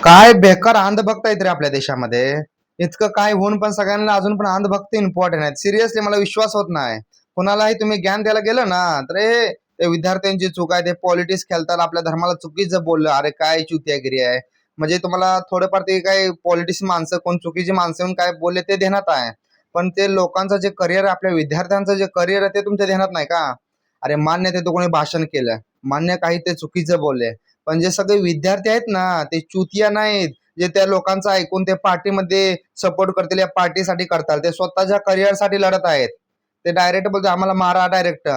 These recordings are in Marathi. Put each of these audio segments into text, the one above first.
काय बेकार अंधभक्त आहेत रे आपल्या देशामध्ये. इतकं काय होऊन पण सगळ्यांना अजून पण अंधभक्त इम्पॉर्टंट आहेत. सिरियसली मला विश्वास होत नाही. कोणालाही तुम्ही ज्ञान द्यायला गेलं ना तर हे ते विद्यार्थ्यांची चूक आहे. ते पॉलिटिक्स खेळतात, आपल्या धर्माला चुकीचं बोललं. अरे काय चुतियागिरी आहे. म्हणजे तुम्हाला थोडंफार ते काय पॉलिटिक्स माणसं कोण चुकीची माणसं येऊन काय बोलले ते ध्यानात आहे. पण ते लोकांचं जे करिअर, आपल्या विद्यार्थ्यांचं जे करिअर आहे ते तुमच्या ध्यानात नाही का? अरे मान्य ते तो कोणी भाषण केलं, मान्य काही ते चुकीचं बोलले, पण जे सगळे विद्यार्थी आहेत ना ते चुतिया नाहीत. जे त्या लोकांचं ऐकून ते पार्टीमध्ये सपोर्ट करतील, या पार्टीसाठी करतात, ते स्वतःच्या करिअरसाठी लढत आहेत. ते डायरेक्ट बोलते आम्हाला मारा डायरेक्ट,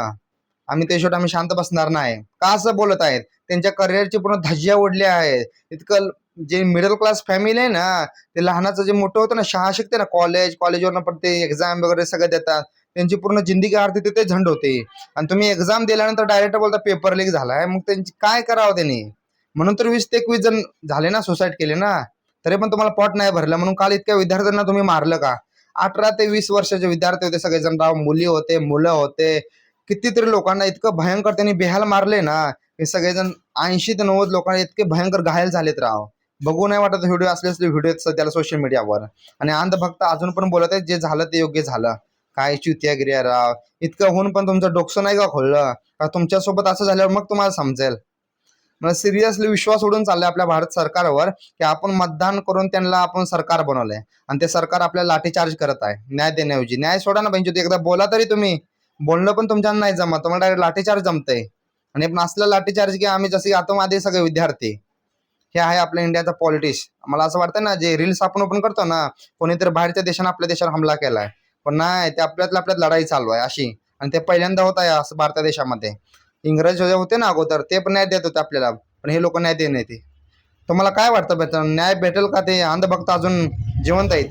आम्ही ते शेवट आम्ही शांत बसणार नाही. का असं बोलत आहेत? त्यांच्या करिअरची पूर्ण धज्जिया उडली आहे. इतकं जे मिडल क्लास फॅमिली आहे ना, ते लहानाचं जे मोठं होतं ना, शाळा शिकते ना, कॉलेजवरनं पण ते एक्झाम वगैरे सगळं देतात. त्यांची पूर्ण जिंदगी अर्धी तिथे झंड होते. आणि तुम्ही एक्झाम दिल्यानंतर डायरेक्ट बोलता पेपर लीक झालाय. मग त्यांची काय करावं त्यांनी? म्हणून तर 20 ते 21 जण झाले ना, सुसाईड केले ना. तरी पण तुम्हाला पॉट नाही भरलं, म्हणून काल इतक्या विद्यार्थ्यांना तुम्ही मारलं का? 18 ते 20 वर्षाचे विद्यार्थी होते सगळेजण राव, मुली होते, मुलं होते. कितीतरी लोकांना इतकं भयंकर त्यांनी बेहाल मारले ना, हे सगळेजण 80 ते 90 लोकांना इतके भयंकर घायल झालेत राव. बघू नाही वाटत व्हिडिओ, असले असले व्हिडिओ सध्याला सोशल मीडियावर. आणि अंधभक्त अजून पण बोलत आहेत जे झालं ते योग्य झालं. काय चुतियागिरी आहे राव. इतकं होऊन पण तुमचं डोकं नाही का खोललं? का तुमच्यासोबत असं झाल्यावर मग तुम्हाला समजेल? मला सिरियसली विश्वास उडून चाललाय आपल्या भारत सरकारवर, की आपण मतदान करून त्यांना आपण सरकार बनवलंय आणि ते सरकार आपल्याला लाठीचार्ज करत आहे न्याय देण्याऐवजी. न्याय सोडा ना पाहिजे, एकदा बोला तरी तुम्ही. बोलणं पण तुमच्या नाही जमत, तुम्हाला डायरेक्ट लाठीचार्ज जमतंय. आणि पण असलं लाठीचार्ज की आम्ही जसे आतंकवादी सगळे विद्यार्थी. हे आहे आपल्या इंडियाचा पॉलिटिक्स. मला असं वाटतं ना, जे रील्स आपण ओपन करतो ना, कोणीतरी बाहेरच्या देशाने आपल्या देशावर हमला केलाय, पण नाही, ते आपल्यात लढाई चालू आहे अशी. आणि ते पहिल्यांदा होत आहे असं भारत देशामध्ये. इंग्रज जे होते ना अगोदर, ते पण न्याय देत होते आपल्याला, पण हे लोक न्याय देत नाही. ते तुम्हाला काय वाटतं, न्याय भेटेल का? ते अंधभक्त अजून जिवंत आहेत.